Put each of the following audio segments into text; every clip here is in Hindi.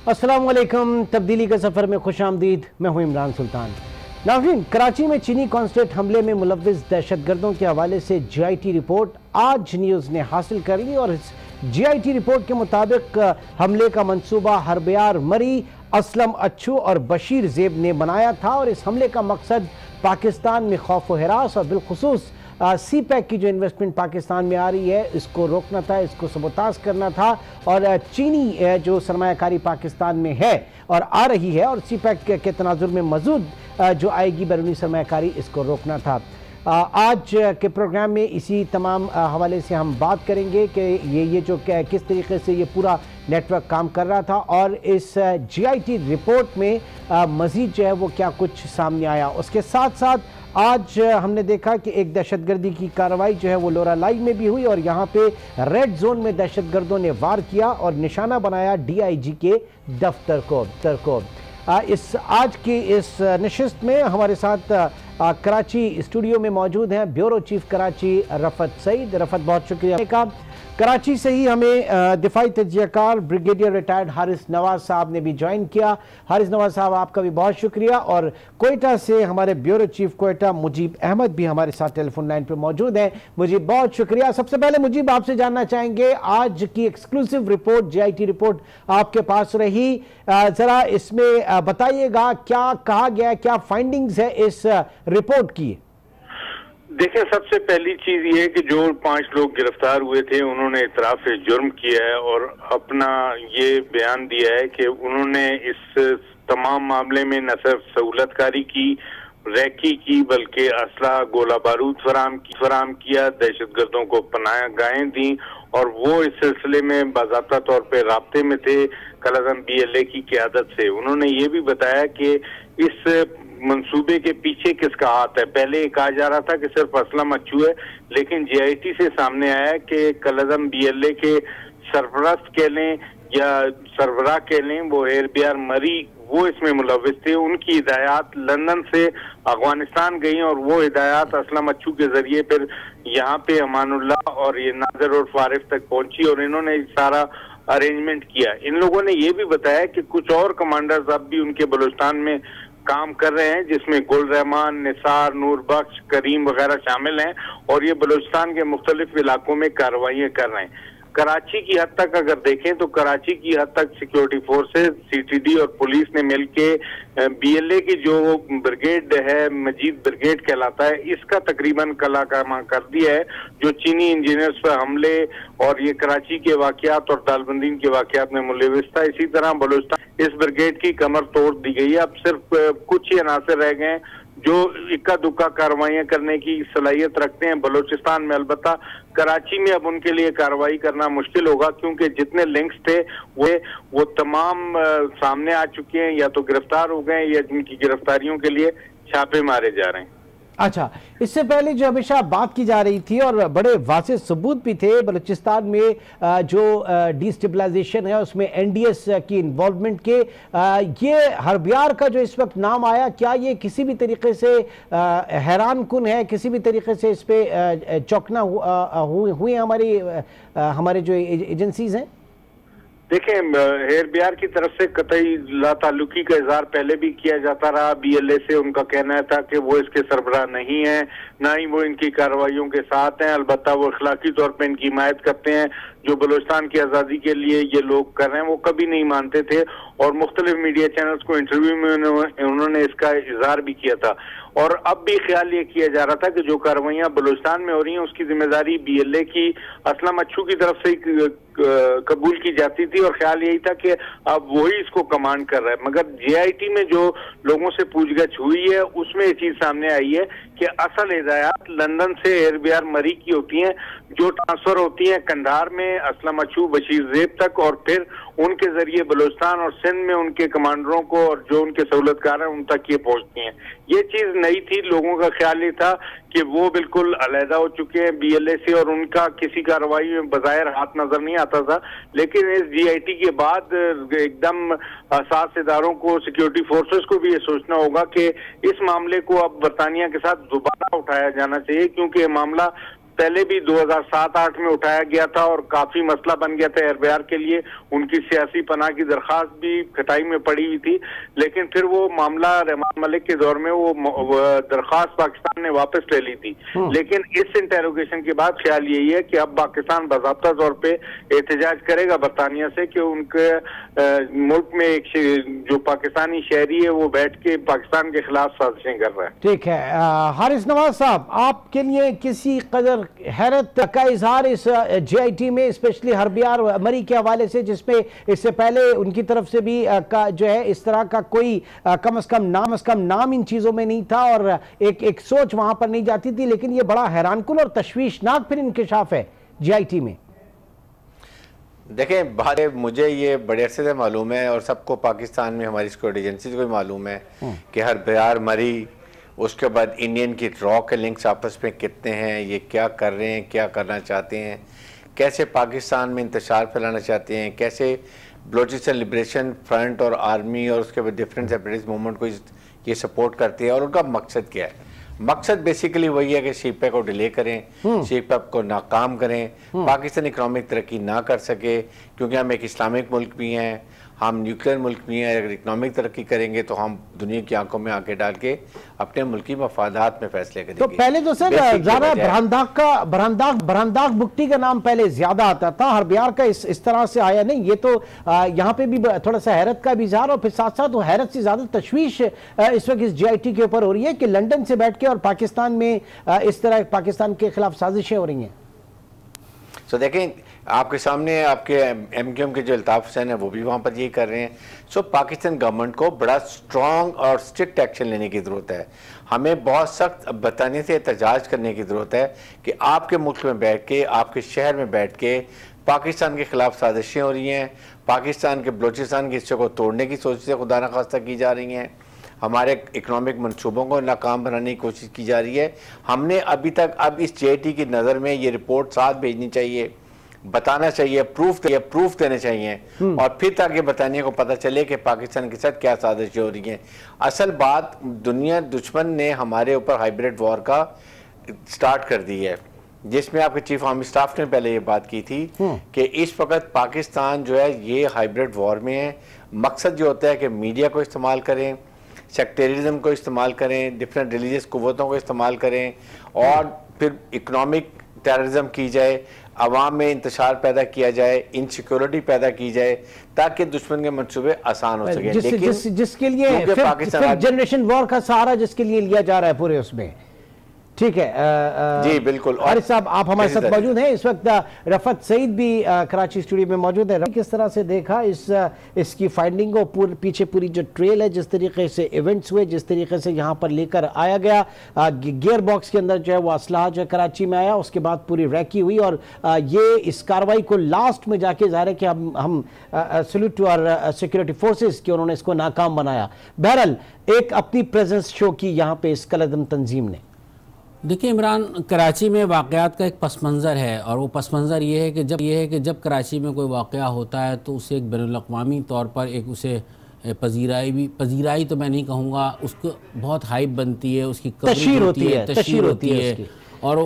अस्सलाम वालेकुम। तब्दीली के सफ़र में खुश आमदीद। मैं हूँ इमरान सुल्तान। नाज़रीन, कराची में चीनी कॉन्सुलेट हमले में मुलव्विस दहशतगर्दों के हवाले से GIT रिपोर्ट आज न्यूज़ ने हासिल कर ली और इस GIT रिपोर्ट के मुताबिक हमले का मंसूबा हरबियार मरी, असलम अच्छू और बशीर जेब ने बनाया था और इस हमले का मकसद पाकिस्तान में खौफ व हिरास और बिलखुसूस CPEC की जो इन्वेस्टमेंट पाकिस्तान में आ रही है इसको रोकना था, इसको सबोताज करना था और चीनी जो सरमायाकारी पाकिस्तान में है और आ रही है और CPEC के तनाजुर में मौजूद जो आएगी बैरूनी सरमायाकारी, इसको रोकना था। आज के प्रोग्राम में इसी तमाम हवाले से हम बात करेंगे कि ये जो किस तरीके से ये पूरा नेटवर्क काम कर रहा था और इस GIT रिपोर्ट में मज़ीद जो है वो क्या कुछ सामने आया। उसके साथ साथ आज हमने देखा कि एक दहशतगर्दी की कार्रवाई जो है वो लोरालाई में भी हुई और यहाँ पे रेड जोन में दहशतगर्दों ने वार किया और निशाना बनाया DIG के दफ्तर को। इस आज की इस नशिस्त में हमारे साथ कराची स्टूडियो में मौजूद हैं ब्यूरो चीफ कराची रफत सईद। रफत, बहुत शुक्रिया का। कराची से ही हमें दिफाई तजियाकार ब्रिगेडियर रिटायर्ड हारिस नवाज साहब ने भी ज्वाइन किया। हारिस नवाज साहब, आपका भी बहुत शुक्रिया। और कोयटा से हमारे ब्यूरो चीफ कोयटा मुजीब अहमद भी हमारे साथ टेलीफोन लाइन पर मौजूद हैं। मुजीब, बहुत शुक्रिया। सबसे पहले मुजीब, आपसे जानना चाहेंगे आज की एक्सक्लूसिव रिपोर्ट GIT रिपोर्ट आपके पास रही, ज़रा इसमें बताइएगा क्या कहा गया, क्या फाइंडिंग्स है इस रिपोर्ट की। देखिए, सबसे पहली चीज ये है कि जो 5 लोग गिरफ्तार हुए थे उन्होंने इतराफ जुर्म किया है और अपना ये बयान दिया है कि उन्होंने इस तमाम मामले में न सिर्फ सहूलतकारी की, रैकी की, बल्कि असला गोला बारूद फराम किया, दहशतगर्दों को पनाह गाहें दी और वो इस सिलसिले में बाज़ाब्ता तौर पे राब्ते में थे कलअज़म BLA की क़यादत से। उन्होंने ये भी बताया कि इस मंसूबे के पीछे किसका हाथ है। पहले कहा जा रहा था कि सिर्फ असलम अच्छू है, लेकिन GIT से सामने आया कि कलअज़म BLA के सरपरस्त कह लें या सरबराह कह लें, वो हरबियार मरी, वो इसमें मुलव्विस थे। उनकी हिदायत लंदन से अफगानिस्तान गई और वो हिदायत असलम अच्छू के जरिए फिर यहाँ पे अमानुल्लाह और ये नाजर और फारिफ तक पहुंची और इन्होंने सारा अरेंजमेंट किया। इन लोगों ने ये भी बताया कि कुछ और कमांडर्स अब भी उनके बलूचिस्तान में काम कर रहे हैं, जिसमें गुल रहमान, निसार, नूर बख्श, करीम वगैरह शामिल हैं और ये बलूचिस्तान के मुख्तलिफ इलाकों में कार्रवाइयाँ कर रहे हैं। कराची की हद तक अगर देखें तो कराची की हद तक सिक्योरिटी फोर्सेस, CTD और पुलिस ने मिलके BLA की जो ब्रिगेड है, मजीद ब्रिगेड कहलाता है, इसका तकरीबन कलाकामा कर दिया है। जो चीनी इंजीनियर्स पर हमले और ये कराची के वाकयात और तालबंदीन के वाकयात में मुलविस था। इसी तरह बलूचिस्तान इस ब्रिगेड की कमर तोड़ दी गई है। अब सिर्फ कुछ ही अनासर रह गए हैं जो इक्का दुक्का कार्रवाइयां करने की सलाहियत रखते हैं बलूचिस्तान में। अलबत्ता कराची में अब उनके लिए कार्रवाई करना मुश्किल होगा क्योंकि जितने लिंक्स थे वो तमाम सामने आ चुके हैं, या तो गिरफ्तार हो गए या जिनकी गिरफ्तारियों के लिए छापे मारे जा रहे हैं। अच्छा, इससे पहले जो हमेशा बात की जा रही थी और बड़े वाज़ेह सबूत भी थे बलूचिस्तान में जो डिस्टेबलाइजेशन है उसमें NDS की इन्वॉल्वमेंट के, ये हरबियार का जो इस वक्त नाम आया, क्या ये किसी भी तरीके से हैरान कुन है, किसी भी तरीके से इस पर चौंकना हुई हमारे जो एजेंसीज हैं? देखें, हरबियार की तरफ से कतई लाताल्लुकी का इजहार पहले भी किया जाता रहा। BLA से उनका कहना था कि वो इसके सरबराह नहीं है, ना ही वो इनकी कार्रवाइयों के साथ हैं। अलबत्ता वो अखलाकी तौर पर इनकी हिमायत करते हैं। जो बलूचिस्तान की आज़ादी के लिए ये लोग कर रहे हैं वो कभी नहीं मानते थे और मुख्तलिफ मीडिया चैनल्स को इंटरव्यू में उन्होंने इसका इजहार भी किया था। और अब भी ख्याल ये किया जा रहा था कि जो कार्रवाइयाँ बलूचिस्तान में हो रही हैं उसकी जिम्मेदारी BLA की असलम अच्छू की तरफ से कबूल की जाती थी और ख्याल यही था कि अब वही इसको कमांड कर रहा है। मगर GIT में जो लोगों से पूछगछ हुई है उसमें ये चीज सामने आई है कि असल हिदायत लंदन से हरबियार मरी की होती हैं, जो ट्रांसफर होती हैं कंधार में असलम अच्छू, बशीर जेब तक और फिर उनके जरिए बलूचिस्तान और सिंध में उनके कमांडरों को और जो उनके सहूलतकार हैं उन तक ये पहुंचती हैं। ये चीज नई थी। लोगों का ख्याल ये था कि वो बिल्कुल अलहदा हो चुके हैं BLA से और उनका किसी कार्रवाई में बज़ाहिर हाथ नजर नहीं आता था। लेकिन इस GIT के बाद एकदम साथ इदारों को, सिक्योरिटी फोर्सेस को भी ये सोचना होगा कि इस मामले को अब बरतानिया के साथ दोबारा उठाया जाना चाहिए, क्योंकि ये मामला पहले भी 2007-8 में उठाया गया था और काफी मसला बन गया था एयरबेयर के लिए। उनकी सियासी पनाह की दरखास्त भी खटाई में पड़ी हुई थी, लेकिन फिर वो मामला रहमान मलिक के दौर में वो दरखास्त पाकिस्तान ने वापस ले ली थी। लेकिन इस इंटेरोगेशन के बाद ख्याल यही है कि अब पाकिस्तान बाज़ाब्ता तौर पे एहतजाज करेगा बरतानिया से कि उनके मुल्क में एक जो पाकिस्तानी शहरी है वो बैठ के पाकिस्तान के खिलाफ साजिशें कर रहा है। ठीक है, हारिस नवाज साहब, आपके लिए किसी कदर हैरत का इजहार इस JIT में, स्पेशली हरबियार मरी के हवाले से, जिसमें इससे पहले उनकी तरफ से भी जो है इस तरह का कोई कम से कम नाम इन चीज़ों में नहीं था और एक सोच वहां पर नहीं जाती थी, लेकिन ये बड़ा हैरानकुन और तशवीशनाक फिर इंकशाफ है JIT में। देखें, बात मुझे ये बड़े अरसे से मालूम है और सबको पाकिस्तान में हमारी सिक्योरिटी एजेंसी को भी मालूम है कि हरबियार मरी, उसके बाद इंडियन की रॉ के लिंक्स आपस में कितने हैं, ये क्या कर रहे हैं, क्या करना चाहते हैं, कैसे पाकिस्तान में इंतशार फैलाना चाहते हैं, कैसे बलोचिस्तान लिबरेशन फ्रंट और आर्मी और उसके बाद डिफरेंट सेपरेटिस्ट मूवमेंट को ये सपोर्ट करते हैं और उनका मकसद क्या है। मकसद बेसिकली वही है कि सीपैक को डिले करें, सीपैक को नाकाम करें, पाकिस्तान इकोनॉमिक तरक्की ना कर सके, क्योंकि हम एक इस्लामिक मुल्क भी हैं, हम न्यूक्लियर मुल्क भी हैं। अगर इकोनॉमिक तरक्की करेंगे तो हम दुनिया की आंखों में आंखें डाल के अपने मुल्की मफादात में फैसले करेंगे। तो पहले तो सर ज्यादा बरामदाग बुकटी का नाम पहले ज्यादा आता था, हरबियार का इस तरह से आया नहीं। ये तो यहाँ पे भी थोड़ा सा हैरत का भी इजहार और फिर साथ साथ वो हैरत से ज्यादा तशवीश इस वक्त इस JIT के ऊपर हो रही है कि लंदन से बैठ के और पाकिस्तान में इस तरह पाकिस्तान के खिलाफ साजिशें हो रही हैं। तो देखें, आपके सामने आपके MQM के जो अल्ताफ हुसैन है वो भी वहाँ पर यही कर रहे हैं। सो पाकिस्तान गवर्नमेंट को बड़ा स्ट्रॉन्ग और स्ट्रिक्ट एक्शन लेने की ज़रूरत है। हमें बहुत सख्त बताने से एहतजाज करने की ज़रूरत है कि आपके मुल्क में बैठ के, आपके शहर में बैठ के पाकिस्तान के खिलाफ साजिशें हो रही हैं, पाकिस्तान के बलोचिस्तान के हिस्से को तोड़ने की सोच से खुदा न खास्ता की जा रही हैं, हमारे इकोनॉमिक मंसूबों को नाकाम बनाने की कोशिश की जा रही है। हमने अभी तक अब इस JIT की नज़र में ये रिपोर्ट साथ भेजनी चाहिए, बताना चाहिए, प्रूफ देने चाहिए और फिर ताकि बताने को पता चले कि पाकिस्तान के साथ क्या साजिशें हो रही हैं। असल बात, दुनिया दुश्मन ने हमारे ऊपर हाइब्रिड वॉर का स्टार्ट कर दी है, जिसमें आपके चीफ आर्मी स्टाफ ने पहले ये बात की थी कि इस वक्त पाकिस्तान जो है ये हाइब्रिड वॉर में है। मकसद जो होता है कि मीडिया को इस्तेमाल करें, सेक्टेरिज्म को इस्तेमाल करें, डिफरेंट रिलीजियस कुव्वतों को इस्तेमाल करें और फिर इकोनॉमिक टेररिज्म की जाए, अवाम में इंतशार पैदा किया जाए, इनसिक्योरिटी पैदा की जाए ताकि दुश्मन के मंसूबे आसान हो सके। जिसके लिए फिर जनरेशन वॉर का सहारा जिसके लिए लिया जा रहा है पूरे उसमें। ठीक है जी बिल्कुल। हारिस साहब, आप हमारे साथ मौजूद हैं इस वक्त। रफत सईद भी कराची स्टूडियो में मौजूद है। किस तरह से देखा इसकी फाइंडिंग को, पीछे पूरी जो ट्रेल है, जिस तरीके से इवेंट्स हुए, जिस तरीके से यहाँ पर लेकर आया गया, गियर बॉक्स के अंदर जो है वो असलाह जो है कराची में आया, उसके बाद पूरी रैकी हुई और ये इस कार्रवाई को लास्ट में जाके ज़ाहिर है कि हम salute to our security forces कि उन्होंने इसको नाकाम बनाया। बहरहाल एक अपनी प्रेजेंस शो की यहाँ पे इस कलदम तंजीम ने। देखिए इमरान, कराची में वाक़यात का एक पस मंज़र है और वो पस मंज़र ये है कि जब कराची में कोई वाक़या होता है तो उसे एक बैनुल-अक़वामी तौर पर एक उसे पजीराई तो मैं नहीं कहूँगा, उसको बहुत हाइप बनती है, उसकी तशहीर होती है और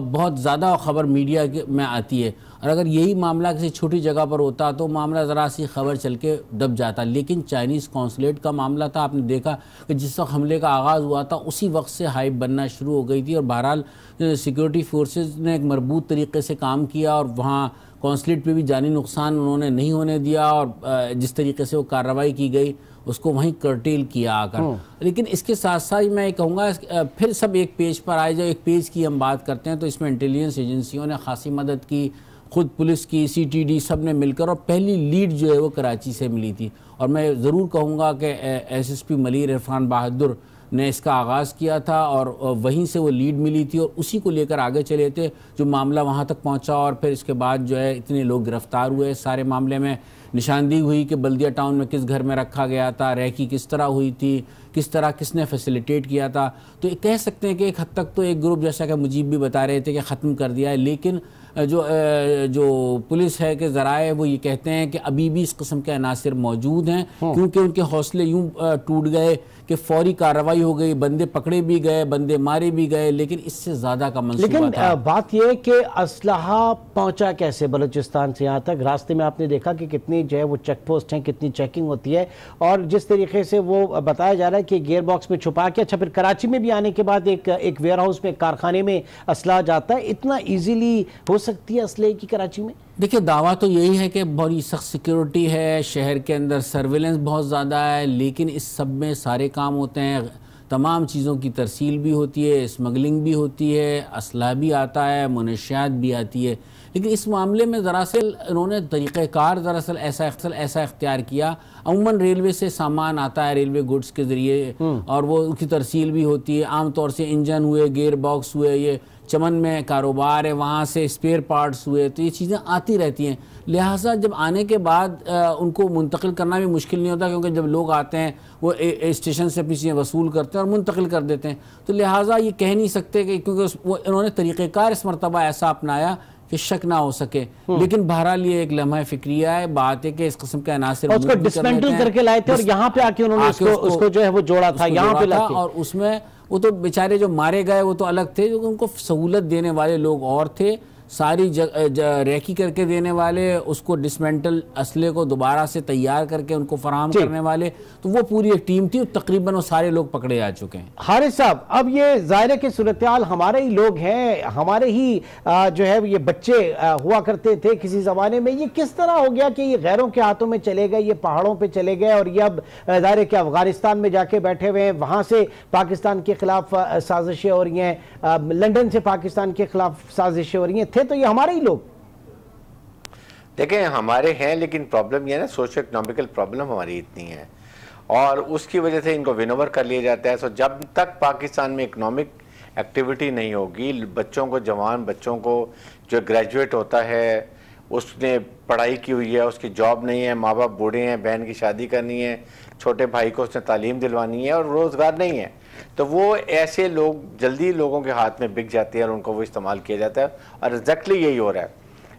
बहुत ज़्यादा ख़बर मीडिया में आती है। और अगर यही मामला किसी छोटी जगह पर होता तो मामला ज़रा सी खबर चल के दब जाता। लेकिन चाइनीज़ कौंसलेट का मामला था, आपने देखा कि जिस वक्त हमले का आगाज़ हुआ था उसी वक्त से हाइप बनना शुरू हो गई थी और बहरहाल सिक्योरिटी फोर्सेस ने एक मरबूत तरीके से काम किया और वहाँ कौंसलेट पे भी जानी नुकसान उन्होंने नहीं होने दिया और जिस तरीके से वो कार्रवाई की गई उसको वहीं कर्टेल किया आकर। लेकिन इसके साथ साथ मैं ये कहूँगा फिर सब एक पेज पर आए। जब एक पेज की हम बात करते हैं तो इसमें इंटेलिजेंस एजेंसियों ने खासी मदद की, खुद पुलिस की, CTD सब ने मिलकर, और पहली लीड जो है वो कराची से मिली थी। और मैं ज़रूर कहूँगा कि SSP मलिर इरफान बहादुर ने इसका आगाज़ किया था और वहीं से वो लीड मिली थी और उसी को लेकर आगे चले थे जो मामला वहाँ तक पहुँचा और फिर इसके बाद जो है इतने लोग गिरफ़्तार हुए। सारे मामले में निशानदेही हुई कि बल्दिया टाउन में किस घर में रखा गया था, रैकी किस तरह हुई थी, किस तरह किसने फैसिलिटेट किया था। तो कह सकते हैं कि एक हद तक तो एक ग्रुप, जैसा कि मुजीब भी बता रहे थे, कि ख़त्म कर दिया है। लेकिन जो पुलिस है के ज़राए वो ये कहते हैं कि अभी भी इस किस्म के अनासिर मौजूद हैं क्योंकि उनके हौसले यूँ टूट गए कि फौरी कार्रवाई हो गई, बंदे पकड़े भी गए, बंदे मारे भी गए, लेकिन इससे ज़्यादा का मंसूबा लेकिन था। बात यह है कि असलहा पहुंचा कैसे बलूचिस्तान से यहाँ तक? रास्ते में आपने देखा कि कितनी जो है वो चेक पोस्ट हैं, कितनी चेकिंग होती है, और जिस तरीके से वो बताया जा रहा है कि गियर बॉक्स में छुपा के, अच्छा फिर कराची में भी आने के बाद एक वेयर हाउस में, कारखाने में असलहा जाता है। इतना ईजीली हो सकती है असलहे की कराची में? देखिए, दावा तो यही है कि बड़ी सख्त सिक्योरिटी है, शहर के अंदर सर्विलेंस बहुत ज़्यादा है, लेकिन इस सब में सारे काम होते हैं, तमाम चीज़ों की तरसील भी होती है, स्मगलिंग भी होती है, असला भी आता है, मुनशियात भी आती है। लेकिन इस मामले में दरअसल इन्होंने तरीक़ाकार दरअसल ऐसा इख्तियार किया। अमूमन रेलवे से सामान आता है, रेलवे गुड्स के ज़रिए, और वो उसकी तरसील भी होती है। आम तौर से इंजन हुए, गियर बॉक्स हुए, ये चमन में कारोबार है, वहाँ से स्पेयर पार्ट्स हुए, तो ये चीज़ें आती रहती हैं। लिहाजा जब आने के बाद उनको मुंतकिल करना भी मुश्किल नहीं होता, क्योंकि जब लोग आते हैं वो स्टेशन से अपनी चीज़ें वसूल करते हैं और मुंतकिल कर देते हैं। तो लिहाजा ये कह नहीं सकते कि क्योंकि वो इन्होंने तरीक़ेकार इस मरतबा ऐसा अपनाया कि शक ना हो सके। लेकिन बहरहाल ये एक लम्हा फिक्रिया है, बात है कि इस किस्म के अनासिर उसको डिसमेंटल करके लाए थे और यहाँ पे आके उन्होंने उसको जो है वो जोड़ा था, यहाँ पे लाके। और उसमें वो तो बेचारे जो मारे गए वो तो अलग थे, जो उनको सहूलत देने वाले लोग और थे, सारी रेकी करके देने वाले, उसको डिसमेंटल असले को दोबारा से तैयार करके उनको फराहम करने वाले, तो वो पूरी एक टीम थी और तकरीबन वो सारे लोग पकड़े जा चुके हैं। हारिस साहब, अब ये ज़ाहिर है कि सूरत-ए-हाल हमारे ही लोग हैं, हमारे ही जो है ये बच्चे हुआ करते थे किसी ज़माने में, ये किस तरह हो गया कि ये गैरों के हाथों में चले गए, ये पहाड़ों पे चले गए, और ये अब ज़ाहिर है कि अफगानिस्तान में जाके बैठे हुए हैं, वहाँ से पाकिस्तान के खिलाफ साजिशें हो रही हैं, लंदन से पाकिस्तान के खिलाफ साजिशें हो रही हैं, तो ये हमारे ही लोग। देखें, हमारे हैं, लेकिन प्रॉब्लम ये है ना, सोशो इकोनॉमिकल प्रॉब्लम हमारी इतनी है और उसकी वजह से इनको विन ओवर कर लिया जाता है। सो जब तक पाकिस्तान में इकोनॉमिक एक्टिविटी नहीं होगी, बच्चों को, जवान बच्चों को जो ग्रेजुएट होता है, उसने पढ़ाई की हुई है, उसकी जॉब नहीं है, माँ बाप बूढ़े हैं, बहन की शादी करनी है, छोटे भाई को उसने तालीम दिलवानी है और रोज़गार नहीं है, तो वो ऐसे लोग जल्दी लोगों के हाथ में बिक जाते हैं और उनको वो इस्तेमाल किया जाता है। और एग्जैक्टली यही हो रहा है।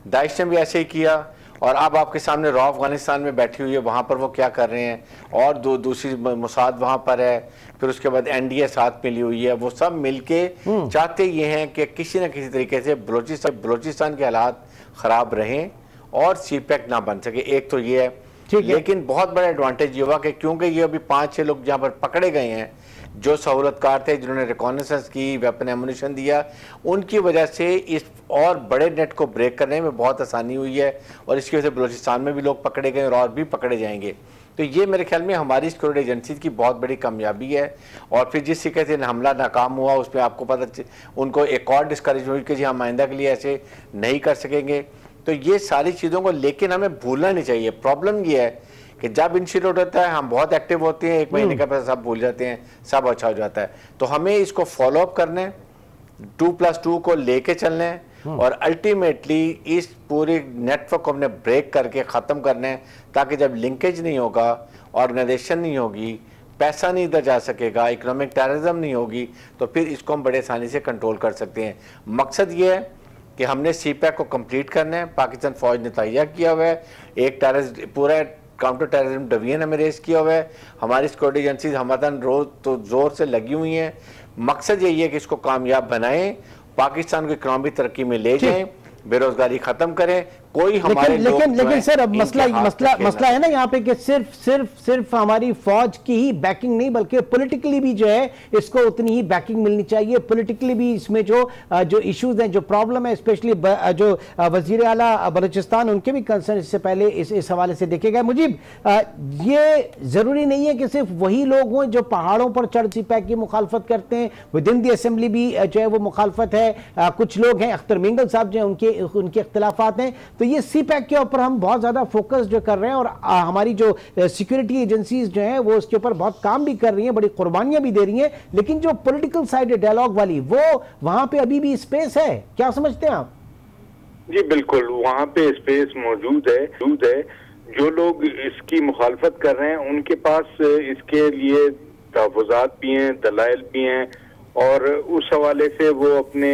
दाइश ने भी ऐसे ही किया, और अब आपके सामने रॉ अफगानिस्तान में बैठी हुई है, वहाँ पर वो क्या कर रहे हैं, और दूसरी मुसाद वहाँ पर है, फिर उसके बाद NDA साथ मिली हुई है, वो सब मिलके चाहते ये हैं कि किसी न किसी तरीके से बलूचिस्तान के हालात ख़राब रहें और CPEC ना बन सके। एक तो ये है, लेकिन बहुत बड़ा एडवांटेज ये हुआ कि क्योंकि ये अभी 5-6 लोग जहाँ पर पकड़े गए हैं जो सहूलतकार थे, जिन्होंने रिकॉनेसेंस की, वेपन एमुनिशन दिया, उनकी वजह से इस और बड़े नेट को ब्रेक करने में बहुत आसानी हुई है, और इसकी वजह से बलूचिस्तान में भी लोग पकड़े गए और भी पकड़े जाएंगे। तो ये मेरे ख्याल में हमारी सिक्योरिटी एजेंसी की बहुत बड़ी कामयाबी है। और फिर जिस तरीके से हमला नाकाम हुआ, उस पर आपको पता, उनको एक और डिस्करेज हुई कि जी हम आइंदा के लिए ऐसे नहीं कर सकेंगे। तो ये सारी चीज़ों को लेकिन हमें भूलना नहीं चाहिए। प्रॉब्लम ये है कि जब इंसिडेंट होता है हम बहुत एक्टिव होते हैं, 1 महीने का पैसा सब भूल जाते हैं, सब अच्छा हो जाता है। तो हमें इसको फॉलो अप करना है, 2+2 को लेके चलना है, और अल्टीमेटली इस पूरे नेटवर्क को हमने ब्रेक करके ख़त्म करना है, ताकि जब लिंकेज नहीं होगा, ऑर्गेनाइजेशन नहीं होगी, पैसा नहीं इधर जा सकेगा, इकोनॉमिक टेररिज्म नहीं होगी, तो फिर इसको हम बड़े आसानी से कंट्रोल कर सकते हैं। मकसद ये है कि हमने CPEC को कंप्लीट करना है। पाकिस्तान फौज ने तैयार किया हुआ है, एक टेररिस्ट पूरा काउंटर टेररिज्म डिवीजन हमें रेस किया हुआ है, हमारी सिक्योरिटी एजेंसीज हमारा रोज तो जोर से लगी हुई हैं। मकसद यही है कि इसको कामयाब बनाएं, पाकिस्तान को इकोनॉमिक तरक्की में ले जाएं, बेरोजगारी खत्म करें। कोई हमारे लेकिन सर अब मसला है ना यहाँ पे कि सिर्फ हमारी फौज की ही बैकिंग नहीं, बल्कि पॉलिटिकली भी जो है इसको उतनी ही बैकिंग मिलनी चाहिए। पॉलिटिकली भी इसमें जो इश्यूज हैं, जो प्रॉब्लम है, स्पेशली जो वजीर आला बलूचिस्तान, उनके भी कंसर्न इससे पहले इस हवाले से देखे गए। मुझे ये जरूरी नहीं है कि सिर्फ वही लोग हों जो पहाड़ों पर चढ़ CPEC की मुखालफत करते हैं, विद इन द असेंबली भी जो है वो मुखालफत है। कुछ लोग हैं, अख्तर मिंगल साहब जो है, उनके इख्तिलाफात हैं। तो ये CPEC के ऊपर हम बहुत ज्यादा फोकस जो कर रहे हैं, और हमारी जो सिक्योरिटी एजेंसीज जो हैं वो उसके ऊपर बहुत काम भी कर रही हैं, बड़ी कुर्बानियां भी दे रही हैं, लेकिन जो पॉलिटिकल साइड डायलॉग वाली, वो वहां पे अभी भी स्पेस है। क्या समझते हैं आप? जी बिल्कुल, वहां पे स्पेस मौजूद है। जो लोग इसकी मुखालफत कर रहे हैं उनके पास इसके लिए तहफ़्फ़ुज़ात भी हैं, दलाइल भी हैं, और उस हवाले से वो अपने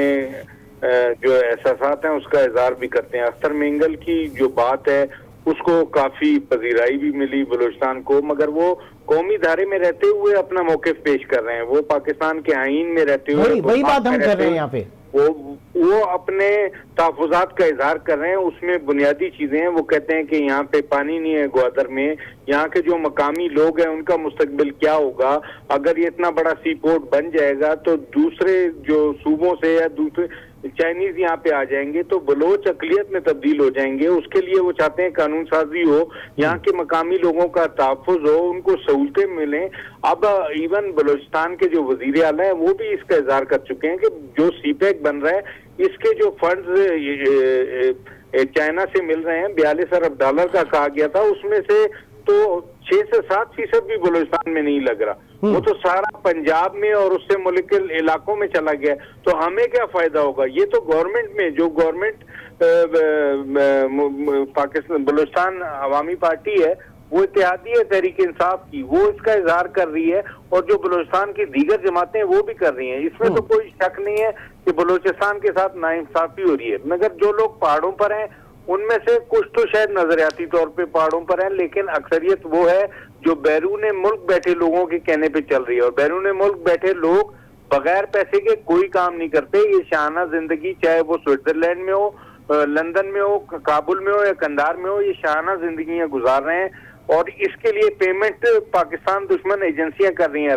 जो एहसासात हैं उसका इज़हार भी करते हैं। अख्तर मिंगल की जो बात है उसको काफी पजीराई भी मिली बलूचिस्तान को, मगर वो कौमी धारे में रहते हुए अपना मौक़िफ़ पेश कर रहे हैं। वो पाकिस्तान के आईन में रहते हुए वही बात हम कर रहे हैं यहाँ पे, वो अपने तहफ़्फ़ुज़ात का इजहार कर रहे हैं। उसमें बुनियादी चीजें हैं। वो कहते हैं कि यहाँ पे पानी नहीं है ग्वादर में, यहाँ के जो मकामी लोग हैं उनका मुस्तकबिल क्या होगा। अगर ये इतना बड़ा सी पोर्ट बन जाएगा तो दूसरे जो सूबों से या दूसरे चाइनीज यहाँ पे आ जाएंगे तो बलोच अकलियत में तब्दील हो जाएंगे। उसके लिए वो चाहते हैं कानून साजी हो, यहाँ के मकामी लोगों का तहफ़्फ़ुज़ हो, उनको सहूलतें मिलें। अब इवन बलूचिस्तान के जो वज़ीर आला हैं वो भी इसका इज़हार कर चुके हैं कि जो सीपैक बन रहा है इसके जो फंड्स चाइना से मिल रहे हैं, 42 अरब डॉलर का कहा गया था, उसमें से तो 6 से 7% भी बलूचिस्तान में नहीं लग रहा। वो तो सारा पंजाब में और उससे मुल्क के इलाकों में चला गया। तो हमें क्या फायदा होगा? ये तो गवर्नमेंट में जो गवर्नमेंट पाकिस्तान बलूचिस्तान अवामी पार्टी है वो इत्तेहादी है तहरीक इंसाफ की, वो इसका इजहार कर रही है और जो बलूचिस्तान की दीगर जमातें वो भी कर रही हैं। इसमें तो कोई शक नहीं है कि बलूचिस्तान के साथ नाइंसाफी हो रही है। मगर जो लोग पहाड़ों पर हैं उनमें से कुछ तो शायद नजरियाती तौर पे पहाड़ों पर हैं, लेकिन अक्सरियत वो है जो बैरून मुल्क बैठे लोगों के कहने पे चल रही है। और बैरून मुल्क बैठे लोग बगैर पैसे के कोई काम नहीं करते। ये शाहाना जिंदगी, चाहे वो स्विट्जरलैंड में हो, लंदन में हो, काबुल में हो या कंधार में हो, ये शाहाना जिंदगियां गुजार रहे हैं। और इसके लिए पेमेंट पाकिस्तान दुश्मन एजेंसियां कर रही हैं।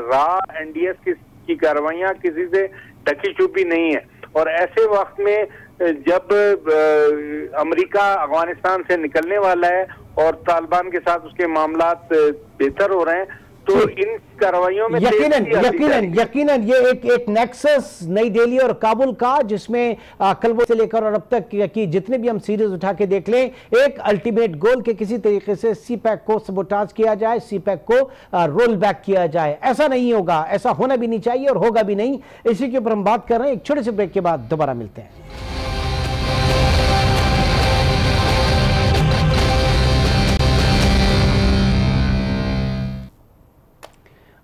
NDS की कार्रवाइयां किसी से ढकी छुपी नहीं है। और ऐसे वक्त में जब अमेरिका अफगानिस्तान से निकलने वाला है और तालिबान के साथ उसके मामलात बेहतर हो रहे हैं तो इन कार्रवाइयों में यकीनन ये एक नेक्सस नई दिल्ली और काबुल का, जिसमें कल से लेकर और अब तक की जितने भी हम सीरीज उठा के देख लें, एक अल्टीमेट गोल के किसी तरीके से सीपैक को सबोटाज किया जाए, सीपैक को रोल बैक किया जाए। ऐसा नहीं होगा, ऐसा होना भी नहीं चाहिए और होगा भी नहीं। इसी के ऊपर हम बात कर रहे हैं। एक छोटे से ब्रेक के बाद दोबारा मिलते हैं।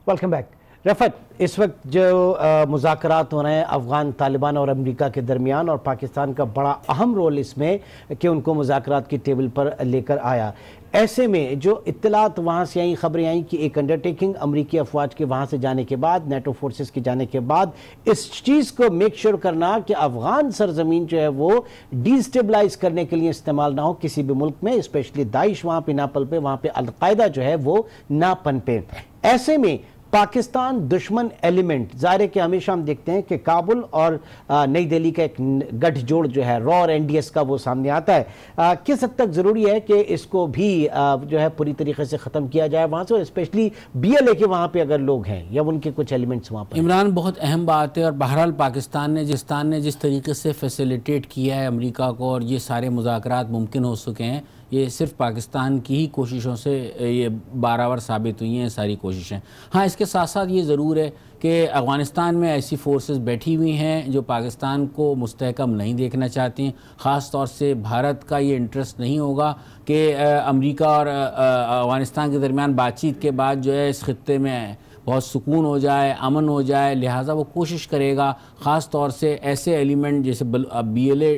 Welcome back. रफत, इस वक्त जो मुज़ाकरात हो रहे हैं अफ़गान तालिबान और अमेरिका के दरमियान, और पाकिस्तान का बड़ा अहम रोल इसमें कि उनको मुज़ाकरात की टेबल पर लेकर आया। ऐसे में जो इत्तलात वहाँ से आई, खबरें आई कि एक अंडरटेकिंग अमरीकी अफवाज के वहाँ से जाने के बाद, नेटो फोर्सेस के जाने के बाद, इस चीज़ को मेक श्योर करना कि अफ़गान सरजमीन जो है वो डिस्टेबलाइज करने के लिए इस्तेमाल ना हो किसी भी मुल्क में, स्पेशली दाइश वहाँ पे ना पनपे, वहाँ पे अलकायदा जो है वो ना पनपे। ऐसे में पाकिस्तान दुश्मन एलिमेंट, ज़ाहिर है कि हमेशा हम देखते हैं कि काबुल और नई दिल्ली का एक गठजोड़ जो है रॉ और NDS का वो सामने आता है। किस हद तक ज़रूरी है कि इसको भी जो है पूरी तरीके से ख़त्म किया जाए वहाँ से, और स्पेशली BLA के वहाँ पे अगर लोग हैं या उनके कुछ एलिमेंट्स वहाँ पर? इमरान, बहुत अहम बात है। और बहरहाल पाकिस्तान ने जिस तरीके से फैसिलिटेट किया है अमेरिका को और ये सारे मुज़ाकरात मुमकिन हो सके हैं, ये सिर्फ पाकिस्तान की ही कोशिशों से ये बारावर साबित हुई हैं सारी कोशिशें। हाँ, इसके साथ साथ ये ज़रूर है कि अफ़गानिस्तान में ऐसी फोर्सेस बैठी हुई हैं जो पाकिस्तान को मुस्तहकम नहीं देखना चाहती। ख़ास तौर से भारत का ये इंटरेस्ट नहीं होगा कि अमेरिका और अफ़गानिस्तान के दरमियान बातचीत के बाद जो है इस खित्ते में बहुत सुकून हो जाए, अमन हो जाए। लिहाजा वो कोशिश करेगा ख़ास तौर से ऐसे एलिमेंट जैसे BLA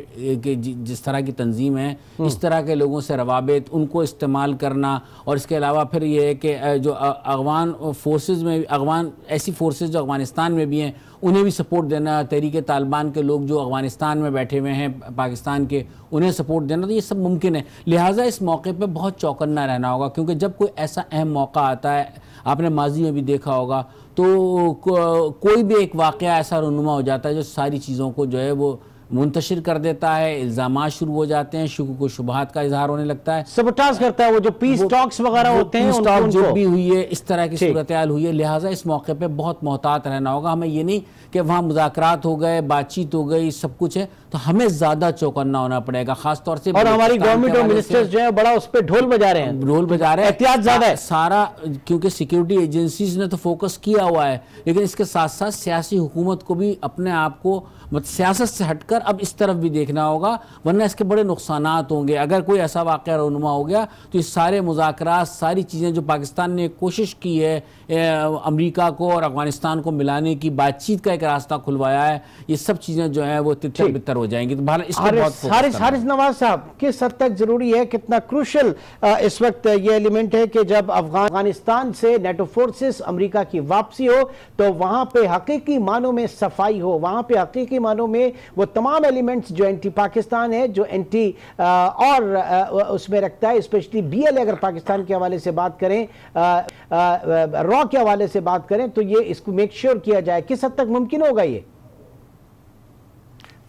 के जिस तरह की तंजीम है, इस तरह के लोगों से रवाबित, उनको इस्तेमाल करना। और इसके अलावा फिर ये है कि जो अफ़गान फोर्सेस में, अफ़गान ऐसी फोर्सेस जो अफ़गानिस्तान में भी हैं उन्हें भी सपोर्ट देना, तहरीक तालिबान के लोग जो अफ़गानिस्तान में बैठे हुए हैं पाकिस्तान के, उन्हें सपोर्ट देना, तो ये सब मुमकिन है। लिहाजा इस मौके पे बहुत चौकन्ना रहना होगा, क्योंकि जब कोई ऐसा अहम मौका आता है, आपने माजी में भी देखा होगा, तो कोई भी एक वाक़या ऐसा रुनुमा हो जाता है जो सारी चीज़ों को जो है वो मुंतशिर कर देता है, इल्ज़ामात शुरू हो जाते हैं, शुक्क व शुबहात का इजहार होने लगता है, सबटाज करता है। वो जो पीस टॉक्स वगैरह होते हैं, जो भी हुई है, इस तरह की सूरत हाल हुई है। लिहाजा इस मौके पे बहुत मोहतात रहना होगा। हमें ये नहीं कि वहाँ मुज़ाकरात हो गए, बातचीत हो गई, सब कुछ है, तो हमें ज़्यादा चौकन्ना होना पड़ेगा, खास तौर से। और हमारी गवर्नमेंट और मिनिस्टर्स जो है बड़ा उस पर ढोल बजा रहे हैं, एहतियात ज़्यादा है सारा, क्योंकि सिक्योरिटी एजेंसीज ने तो फोकस किया हुआ है, लेकिन इसके साथ साथ सियासी हुकूमत को भी अपने आप को सियासत से हटकर मगर अब इस तरफ भी देखना होगा, वरना इसके बड़े नुकसानात होंगे। अगर कोई ऐसा वाक़या रूनुमा हो गया तो ये सारे मुज़ाकरात, सारी चीज़ें जो पाकिस्तान ने कोशिश की है अमेरिका को और अफगानिस्तान को मिलाने की, बातचीत का एक रास्ता खुलवाया है, ये सब चीज़ें जो हैं वो तितर बितर हो जाएंगी। तो बहरहाल इस पर बहुत हारिस नवाज साहब, किस हद तक जरूरी है, कितना क्रूशल इस वक्त ये एलिमेंट है कि जब अफगानिस्तान से नेटो फोर्सेस अमेरिका की वापसी हो तो वहां पे हकीकी मानों में सफाई हो, वहां पे हकीकी मानों में वो तमाम एलिमेंट्स जो एंटी पाकिस्तान है, जो एंटी और उसमें रखता है, स्पेशली बीएलए अगर पाकिस्तान के हवाले से बात करें, रॉ के हवाले से बात करें, तो ये इसको मेक श्योर किया जाए। किस हद तक मुमकिन होगा ये?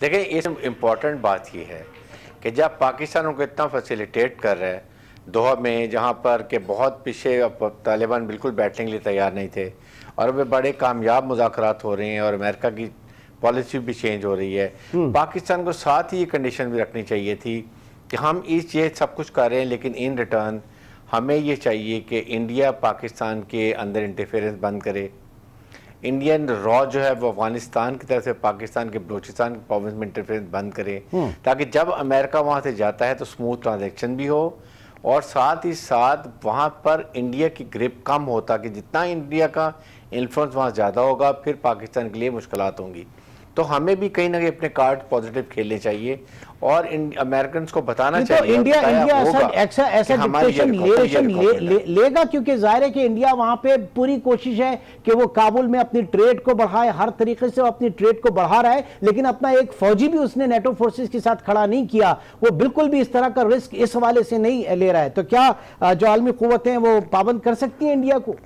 देखिए, इस इम्पॉर्टेंट बात ये है कि जब पाकिस्तान उनको इतना फैसिलिटेट कर रहा है दोहा में, जहाँ पर कि बहुत पीछे तालिबान बिल्कुल बैठने के लिए तैयार नहीं थे और वे बड़े कामयाब मुज़ाकरात हो रहे हैं और अमेरिका की पॉलिसी भी चेंज हो रही है, पाकिस्तान को साथ ही ये कंडीशन भी रखनी चाहिए थी कि हम ये सब कुछ कर रहे हैं, लेकिन इन रिटर्न हमें ये चाहिए कि इंडिया पाकिस्तान के अंदर इंटरफेरेंस बंद करे। इंडियन रॉ जो है वो अफगानिस्तान की तरफ से पाकिस्तान के बलूचिस्तान के प्रोविंस में इंटरफेरेंस बंद करे, ताकि जब अमेरिका वहाँ से जाता है तो स्मूथ ट्रांजैक्शन भी हो और साथ ही साथ वहाँ पर इंडिया की ग्रिप कम हो, ताकि जितना इंडिया का इन्फ्लुएंस वहाँ ज़्यादा होगा फिर पाकिस्तान के लिए मुश्किलात होंगी। तो हमें भी कहीं ना कहीं अपने कार्ड पॉजिटिव खेलने चाहिए और अमेरिकन को बताना चाहिए। तो इंडिया ऐसा डिक्टेशन लेगा, क्योंकि जाहिर है कि इंडिया वहां पे पूरी कोशिश है कि वो काबुल में अपनी ट्रेड को बढ़ाए, हर तरीके से वो अपनी ट्रेड को बढ़ा रहा है, लेकिन अपना एक फौजी भी उसने नेटो फोर्सेस के साथ खड़ा नहीं किया, वो बिल्कुल भी इस तरह का रिस्क इस हवाले से नहीं ले रहा है। तो क्या जो आलमी कुव्वतें हैं वो पाबंद कर सकती हैं इंडिया को?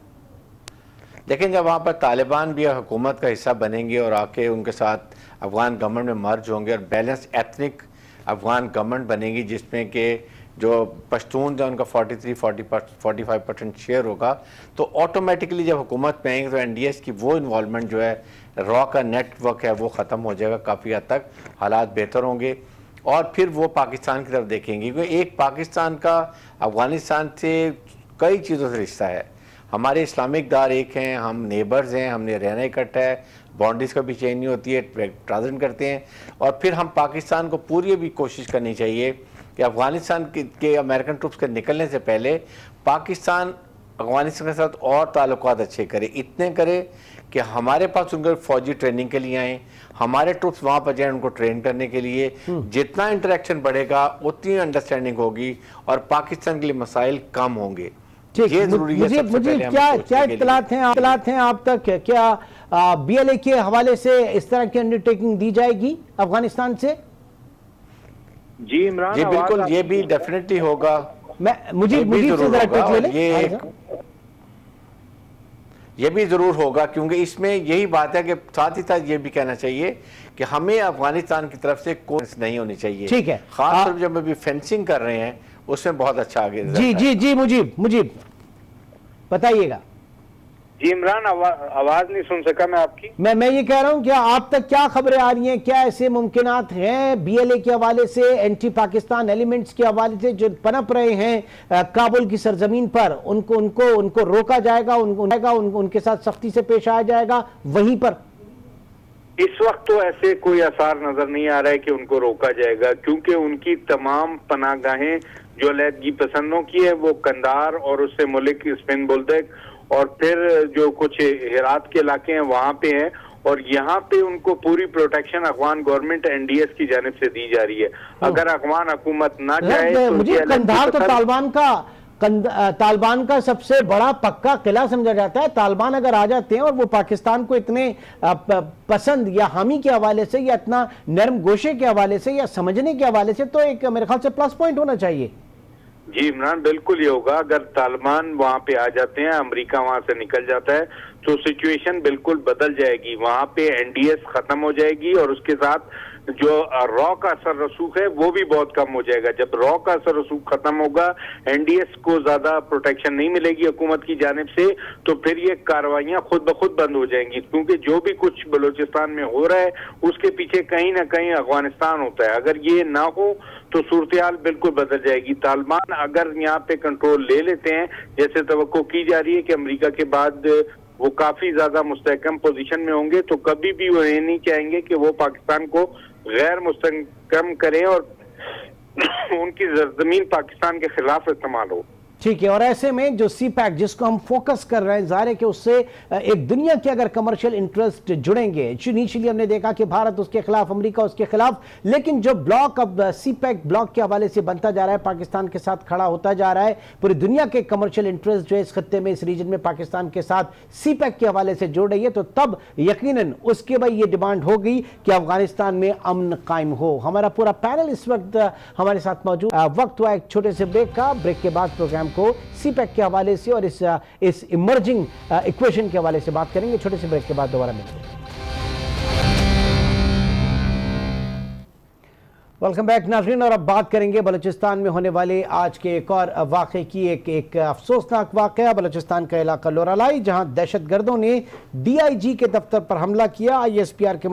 लेकिन जब वहाँ पर तालिबान भी हुकूमत का हिस्सा बनेंगे और आके उनके साथ अफगान गवर्नमेंट में मर्ज होंगे और बैलेंस एथनिक अफगान गवर्नमेंट बनेगी, जिसमें कि जो पश्तून जो उनका 43-45% शेयर होगा, तो ऑटोमेटिकली जब हुकूमत में आएंगे तो एनडीएस की वो इन्वॉल्वमेंट जो है, रॉ का नेटवर्क है, वो ख़त्म हो जाएगा, काफ़ी हद तक हालात बेहतर होंगे और फिर वो पाकिस्तान की तरफ देखेंगे। क्योंकि एक पाकिस्तान का अफगानिस्तान से कई चीज़ों से रिश्ता है, हमारे इस्लामिक दार एक हैं, हम नेबर्स हैं, हमने रहना इकट्ठा है, बाउंड्रीज का भी चेंज नहीं होती है, ट्रांजिट करते हैं और फिर हम पाकिस्तान को पूरी भी कोशिश करनी चाहिए कि अफगानिस्तान के अमेरिकन ट्रूप्स के निकलने से पहले पाकिस्तान अफगानिस्तान के साथ और ताल्लुकात अच्छे करे, इतने करे कि हमारे पास उनके फौजी ट्रेनिंग के लिए आएँ, हमारे ट्रूप्स वहाँ पर जाएँ उनको ट्रेन करने के लिए। जितना इंटरेक्शन बढ़ेगा उतनी अंडरस्टैंडिंग होगी और पाकिस्तान के लिए मसाइल कम होंगे। ये जरूरी है। मुझे क्या इत्तलात हैं आप तक, क्या बीएलए के हवाले से इस तरह की अंडरटेकिंग दी जाएगी अफगानिस्तान से? जी इमरान, जी बिल्कुल, ये भी डेफिनेटली होगा। ये भी जरूर होगा, क्योंकि इसमें यही बात है कि साथ ही साथ ये भी कहना चाहिए कि हमें अफगानिस्तान की तरफ से कोई नहीं होनी चाहिए। ठीक है, खासतौर जब अभी फेंसिंग कर रहे हैं उसमें बहुत अच्छा आगे। जी मुजीब बताइएगा। जी इमरान, आवाज नहीं सुन सका मैं आपकी। मैं ये कह रहा हूं, क्या आप तक क्या खबरें आ रही हैं, क्या ऐसे मुमकिनात हैं बीएलए के हवाले से, एंटी पाकिस्तान एलिमेंट्स के हवाले से जो पनप रहे हैं काबुल की सरजमीन पर, उनको रोका जाएगा, उनके साथ सख्ती से पेश आया जाएगा वहीं पर? इस वक्त तो ऐसे कोई आसार नजर नहीं आ रहा है कि उनको रोका जाएगा, क्योंकि उनकी तमाम पनाहगाहें जो अलहदगी पसंदों की है वो कंधार और उससे मुल्क स्पिन बुल्दक और फिर जो कुछ हेरात के इलाके हैं वहां पे हैं, और यहाँ पे उनको पूरी प्रोटेक्शन अफगान गवर्नमेंट एनडीएस की जानिब से दी जा रही है। अगर अफगान हुकूमत ना जाए तो मुझे कंधार तो तालिबान का सबसे बड़ा पक्का किला समझा जाता है। तालिबान अगर आ जाते हैं और वो पाकिस्तान को इतने पसंद या हामी के हवाले से या इतना नरम गोशे के हवाले से या समझने के हवाले से, तो एक मेरे ख्याल से प्लस पॉइंट होना चाहिए। जी इमरान, बिल्कुल ये होगा। अगर तालिबान वहां पे आ जाते हैं, अमेरिका वहां से निकल जाता है, तो सिचुएशन बिल्कुल बदल जाएगी। वहां पे एनडीएस खत्म हो जाएगी और उसके साथ जो रॉ का असर रसूख है वो भी बहुत कम हो जाएगा। जब रॉ का असर रसूख खत्म होगा, एनडीएस को ज्यादा प्रोटेक्शन नहीं मिलेगी हुकूमत की जानिब से, तो फिर ये कार्रवाइयां खुद ब खुद बंद हो जाएंगी। क्योंकि जो भी कुछ बलूचिस्तान में हो रहा है उसके पीछे कहीं ना कहीं अफगानिस्तान होता है। अगर ये ना हो तो सूरत हाल बिल्कुल बदल जाएगी। तालिबान अगर यहाँ पे कंट्रोल ले लेते हैं, जैसे तवक्को की जा रही है कि अमेरिका के बाद वो काफी ज्यादा मुस्तहकम पोजीशन में होंगे, तो कभी भी वो ये नहीं चाहेंगे कि वो पाकिस्तान को गैर मुस्तहकम करें और उनकी जमीन पाकिस्तान के खिलाफ इस्तेमाल हो। ठीक है, और ऐसे में जो सी पैक जिसको हम फोकस कर रहे हैं, जाहिर है कि उससे एक दुनिया के अगर कमर्शियल इंटरेस्ट जुड़ेंगे। इनिशियली हमने देखा कि भारत उसके खिलाफ, अमेरिका उसके खिलाफ, लेकिन जो ब्लॉक अब सी पैक ब्लॉक के हवाले से बनता जा रहा है, पाकिस्तान के साथ खड़ा होता जा रहा है, पूरी दुनिया के कमर्शियल इंटरेस्ट जो है इस खत्ते में, इस रीजन में पाकिस्तान के साथ सी पैक के हवाले से जुड़ रही है, तो तब यकीनन उसके बाद ये डिमांड होगी कि अफगानिस्तान में अमन कायम हो। हमारा पूरा पैनल इस वक्त हमारे साथ मौजूद। वक्त हुआ एक छोटे से ब्रेक का। ब्रेक के बाद प्रोग्राम को सी पैक के हवाले से और इस इमर्जिंग इक्वेशन के हवाले से बात करेंगे। छोटे से ब्रेक के बाद दोबारा मिलेंगे। वेलकम बैक नाज़रीन, और अब बात करेंगे बलूचिस्तान में होने वाले आज के एक और वाक़े की। एक अफसोसनाक वाक़या बलूचिस्तान का इलाका लोरालाई, जहां दहशतगर्दों ने DIG के दफ्तर पर हमला किया। ISPR के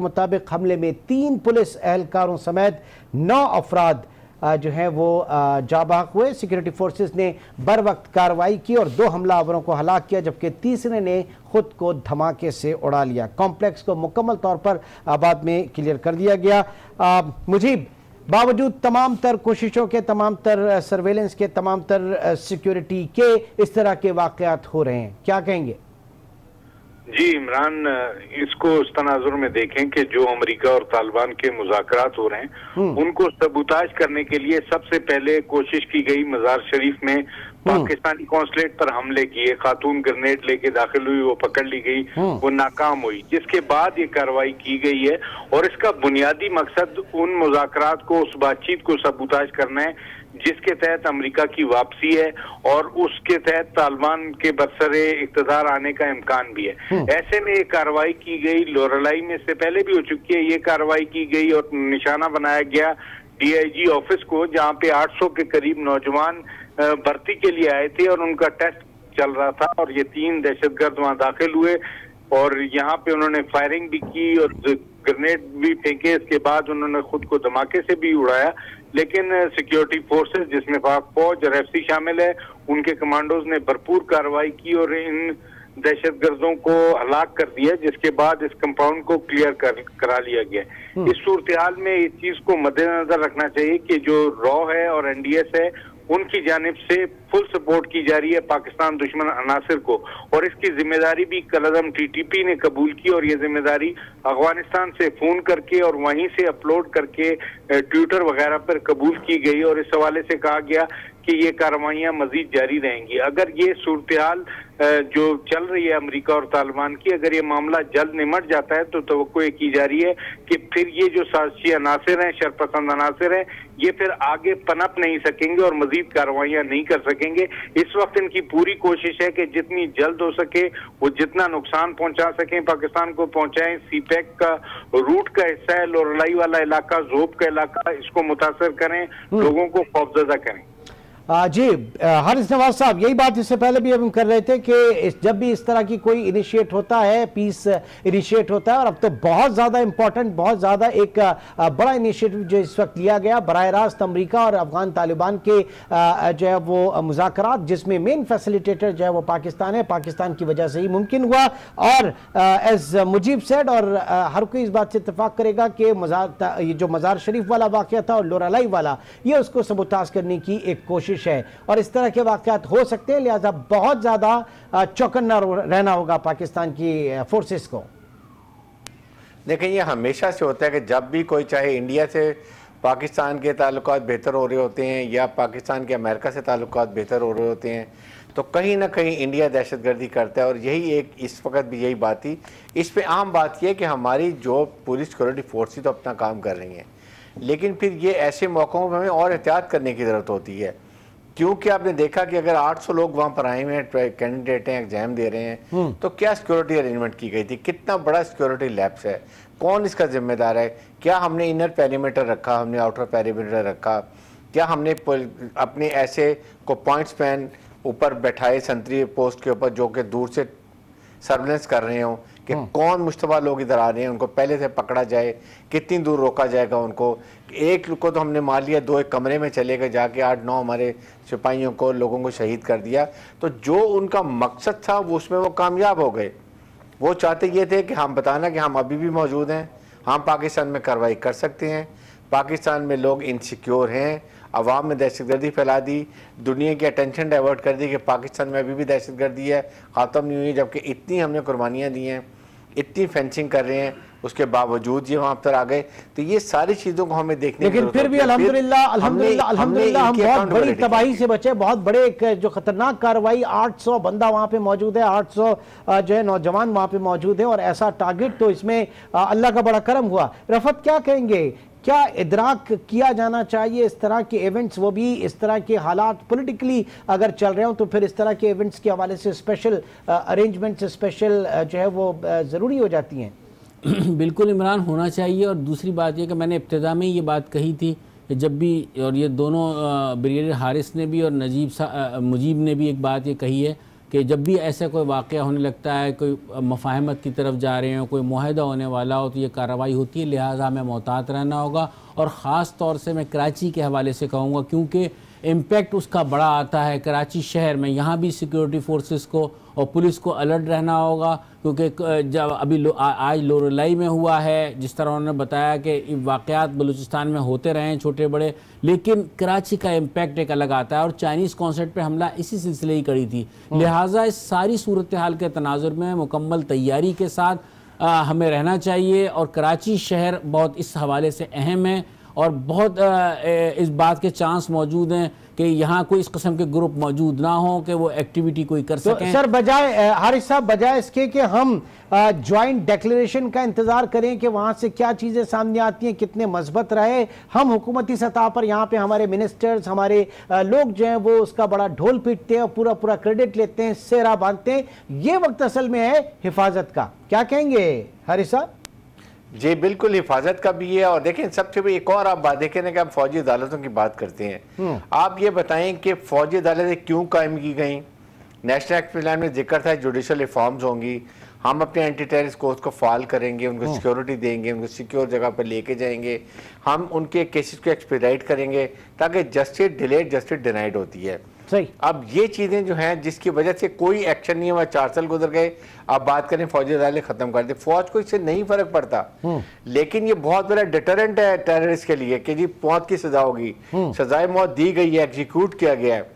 मुताबिक हमले में 3 पुलिस एहलकारों समेत 9 अफराद जो है वो जाबाक हुए। सिक्योरिटी फोर्सेस ने बर वक्त कार्रवाई की और 2 हमलावरों को हलाक किया, जबकि तीसरे ने खुद को धमाके से उड़ा लिया। कॉम्प्लेक्स को मुकम्मल तौर पर बाद में क्लियर कर दिया गया। मुजीब, बावजूद तमाम तर कोशिशों के, तमाम तर सर्वेलेंस के, तमाम तर सिक्योरिटी के इस तरह के वाक़यात हो रहे हैं, क्या कहेंगे? जी इमरान, इसको इस तनाजुर में देखें कि जो अमेरिका और तालिबान के मुज़ाकरात हो रहे हैं उनको सबूताज करने के लिए सबसे पहले कोशिश की गई मजार शरीफ में पाकिस्तानी कॉन्सुलेट पर हमले किए। खातून ग्रेनेड लेके दाखिल हुई, वो पकड़ ली गई, वो नाकाम हुई, जिसके बाद ये कार्रवाई की गई है। और इसका बुनियादी मकसद उन मुज़ाकरात को, उस बातचीत को सबूताज करना है जिसके तहत अमेरिका की वापसी है और उसके तहत तालिबान के बरसरे इक़्तिदार आने का इम्कान भी है। ऐसे में ये कार्रवाई की गई। लोरालाई में से पहले भी हो चुकी है, ये कार्रवाई की गई और निशाना बनाया गया DIG ऑफिस को, जहाँ पे 800 के करीब नौजवान भर्ती के लिए आए थे और उनका टेस्ट चल रहा था। और ये 3 दहशतगर्द वहां दाखिल हुए और यहाँ पे उन्होंने फायरिंग भी की और ग्रेनेड भी फेंके। इसके बाद उन्होंने खुद को धमाके से भी उड़ाया, लेकिन सिक्योरिटी फोर्सेस जिसमें पाक फौज और FC शामिल है, उनके कमांडोज ने भरपूर कार्रवाई की और इन दहशतगर्दों को हलाक कर दिया, जिसके बाद इस कंपाउंड को क्लियर करा लिया गया। इस सूरत हाल में इस चीज को मद्देनजर रखना चाहिए कि जो रॉ है और NDS है, उनकी जानिब से फुल सपोर्ट की जा रही है पाकिस्तान दुश्मन अनासिर को, और इसकी जिम्मेदारी भी कलअदम TTP ने कबूल की और ये जिम्मेदारी अफगानिस्तान से फोन करके और वहीं से अपलोड करके ट्विटर वगैरह पर कबूल की गई। और इस हवाले से कहा गया कि ये कार्रवाइयां मजीद जारी रहेंगी। अगर ये सूरत हाल जो चल रही है अमेरिका और तालिबान की, अगर ये मामला जल्द निमट जाता है तो तवक्को ये की जा रही है कि फिर ये जो साजिशी अनासिर हैं, शरपसंद अनासिर हैं, ये फिर आगे पनप नहीं सकेंगे और मजीद कार्रवाइयां नहीं कर सकेंगे। इस वक्त इनकी पूरी कोशिश है कि जितनी जल्द हो सके वो जितना नुकसान पहुंचा सकें पाकिस्तान को पहुंचाएं। CPEC का रूट का हिस्सा है लोरालाई वाला इलाका, जोब का इलाका, इसको मुतासर करें, लोगों को खौफजदा करें। जी हारिस नवाज साहब, यही बात इससे पहले भी हम कर रहे थे कि जब भी इस तरह की कोई इनिशिएट होता है, पीस इनिशिएट होता है, और अब तो बहुत ज़्यादा इंपॉर्टेंट, बहुत ज़्यादा एक बड़ा इनिशिएटिव जो इस वक्त लिया गया बराह रास्त अमरीका और अफगान तालिबान के जो है वो मुज़ाकरात, जिसमें मेन फैसिलिटेटर जो है वो पाकिस्तान है। पाकिस्तान की वजह से ही मुमकिन हुआ। और एज मुजीब सेड, और हर कोई इस बात से इत्तेफाक करेगा कि ये जो मज़ार शरीफ वाला वाक़या था और लोरालाई वाला, ये उसको सबूताज करने की एक कोशिश है और इस तरह के वाक़यात हो सकते हैं। लिहाजा बहुत ज्यादा चौकन्ना रहना होगा पाकिस्तान की फोर्सेस को। देखें, ये हमेशा से होता है कि जब भी कोई, चाहे इंडिया से पाकिस्तान के ताल्लुकात बेहतर हो रहे होते हैं या पाकिस्तान के अमेरिका से ताल्लुकात बेहतर हो रहे होते हैं, तो कहीं ना कहीं इंडिया दहशतगर्दी करता है। और यही एक इस वक्त भी यही बात थी। इस पे आम बात यह कि हमारी जो पूरी सिक्योरिटी फोर्सेस तो अपना काम कर रही हैं, लेकिन फिर ये ऐसे मौक़ों में हमें और एहतियात करने की ज़रूरत होती है, क्योंकि आपने देखा कि अगर 800 लोग वहाँ पर आए हुए हैं, कैंडिडेट हैं, एग्जाम दे रहे हैं, तो क्या सिक्योरिटी अरेंजमेंट की गई थी, कितना बड़ा सिक्योरिटी लैप्स है, कौन इसका जिम्मेदार है, क्या हमने इनर पेरीमीटर रखा, हमने आउटर पेरीमीटर रखा, क्या हमने अपने ऐसे को पॉइंट्स पैन ऊपर बैठाए संतरी पोस्ट के ऊपर जो कि दूर से सर्वेलेंस कर रहे हों कि कौन मुश्तबा लोग इधर आ रहे हैं, उनको पहले से पकड़ा जाए, कितनी दूर रोका जाएगा उनको। एक को तो हमने मार लिया, 2 एक कमरे में चले गए, जाके 8-9 हमारे सिपाहियों को, लोगों को शहीद कर दिया। तो जो उनका मकसद था वो उसमें वो कामयाब हो गए। वो चाहते ये थे कि हम बताना कि हम अभी भी मौजूद हैं, हम पाकिस्तान में कार्रवाई कर सकते हैं। पाकिस्तान में लोग इनसिक्योर हैं, अवाम में दहशतगर्दी फैला दी, दुनिया की अटेंशन डाइवर्ट कर दी कि पाकिस्तान में अभी भी दहशतगर्दी है, ख़त्म नहीं हुई, जबकि इतनी हमने कुर्बानियाँ दी हैं, इतनी फेंसिंग कर रहे हैं, उसके बावजूद ये वहाँ पर आ गए। तो ये सारी चीज़ों को हमें देखने, लेकिन फिर भी अल्हम्दुलिल्लाह हम बहुत बड़ी तबाही से बचे। बहुत बड़े एक जो खतरनाक कार्रवाई, 800 बंदा वहाँ पे मौजूद है, 800 जो है नौजवान वहाँ पे मौजूद है और ऐसा टारगेट, तो इसमें अल्लाह का बड़ा करम हुआ। रफत क्या कहेंगे, क्या इदराक किया जाना चाहिए इस तरह के इवेंट्स, वो भी इस तरह के हालात पॉलिटिकली अगर चल रहे हो तो फिर इस तरह के इवेंट्स के हवाले से स्पेशल अरेंजमेंट्स, स्पेशल जो है वो ज़रूरी हो जाती हैं? बिल्कुल इमरान, होना चाहिए। और दूसरी बात यह कि मैंने इब्तिदा में ये बात कही थी कि जब भी, और ये दोनों ब्रिगेडियर हारिस ने भी और मुजीब ने भी एक बात ये कही है कि जब भी ऐसा कोई वाक़या होने लगता है, कोई मफाहमत की तरफ जा रहे हो, कोई मुआहदा होने वाला हो, तो ये कार्रवाई होती है। लिहाजा हमें मोहतात रहना होगा। और ख़ास तौर से मैं कराची के हवाले से कहूँगा, क्योंकि इम्पेक्ट उसका बड़ा आता है कराची शहर में। यहाँ भी सिक्योरिटी फोर्सेस को और पुलिस को अलर्ट रहना होगा, क्योंकि जब अभी आज लोरलाई में हुआ है, जिस तरह उन्होंने बताया कि वाक़यात बलूचिस्तान में होते रहे हैं छोटे बड़े, लेकिन कराची का इम्पेक्ट एक अलग आता है। और चाइनीज़ कॉन्सर्ट पे हमला इसी सिलसिले ही करी थी। लिहाजा इस सारी सूरत हाल के तनाजुर में मुकम्मल तैयारी के साथ हमें रहना चाहिए। और कराची शहर बहुत इस हवाले से अहम है और बहुत इस बात के चांस मौजूद हैं कि यहाँ कोई इस किस्म के ग्रुप मौजूद ना हो कि वो एक्टिविटी कोई कर सकें। तो सर, बजाय हारिस साहब, बजाय इसके कि हम ज्वाइंट डिक्लेरेशन का इंतजार करें कि वहाँ से क्या चीज़ें सामने आती हैं, कितने मजबूत रहे, हम हुकूमती सतह पर यहाँ पे हमारे मिनिस्टर्स, हमारे लोग जो हैं वो उसका बड़ा ढोल पीटते हैं और पूरा पूरा क्रेडिट लेते हैं, सेहरा बांधते हैं। ये वक्त असल में है हिफाजत का। क्या कहेंगे हारिस साहब? जी बिल्कुल, हिफाजत का भी है। और देखें, सबसे बड़ी एक और आप बात देखें ना कि आप फौजी अदालतों की बात करते हैं। आप ये बताएं कि फौजी अदालतें क्यों कायम की गई? नेशनल एक्शन प्लान में जिक्र था जुडिशल रिफॉर्म्स होंगी, हम अपने एंटी टेररिस्ट कोर्स को फाल करेंगे, उनको सिक्योरिटी देंगे, उनको सिक्योर जगह पर लेके जाएंगे, हम उनके केसेस को एक्सपीडाइट करेंगे, ताकि जस्टिस डिलेड जस्टिस डिनाइड होती है। सही। अब ये चीज़ें जो हैं जिसकी वजह से कोई एक्शन नहीं हुआ, 4 साल गुजर गए, आप बात करें फौजी अदालत खत्म कर दे, फौज को इससे नहीं फर्क पड़ता। लेकिन ये बहुत बड़ा डिटरेंट है टेररिस्ट के लिए कि जी मौत की सजा होगी, सजाए मौत दी गई है, एग्जीक्यूट किया गया है।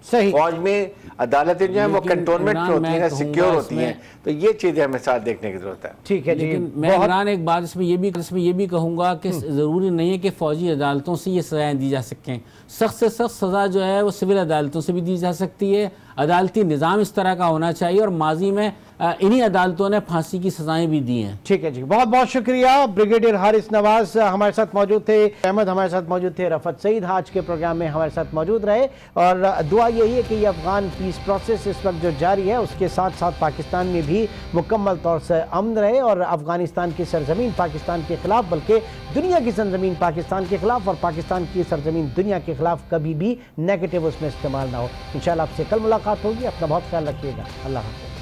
सही। फौज में अदालतें जो है वो कंटोनमेंट होती हैं, सिक्योर होती हैं, तो ये चीज़ें हमें साथ देखने की जरूरत है। ठीक है जी। लेकिन मैं इमरान एक बात इसमें ये भी कहूँगा कि ज़रूरी नहीं है कि फ़ौजी अदालतों से ये सज़ाएँ दी जा सकें। सख्त से सख्त सज़ा जो है वो सिविल अदालतों से भी दी जा सकती है। अदालती निज़ाम इस तरह का होना चाहिए और माजी में इन्हीं अदालतों ने फांसी की सजाएं भी दी हैं। ठीक है जी, बहुत बहुत शुक्रिया। ब्रिगेडियर हारिस नवाज हमारे साथ मौजूद थे, अहमद हमारे साथ मौजूद थे, रफत सईद आज के प्रोग्राम में हमारे साथ मौजूद रहे। और दुआ यही है कि ये अफगान पीस प्रोसेस इस वक्त जो जारी है उसके साथ साथ पाकिस्तान में भी मुकम्मल तौर से अमन रहे और अफगानिस्तान की सरजमीन पाकिस्तान के खिलाफ, बल्कि दुनिया की सरजमीन पाकिस्तान के खिलाफ और पाकिस्तान की सरजमीन दुनिया के खिलाफ कभी भी नेगेटिव उसमें इस्तेमाल ना हो। इंशाल्लाह आपसे कल मुलाकात होगी। अपना बहुत ख्याल रखिएगा। अल्लाह हाफ़िज़।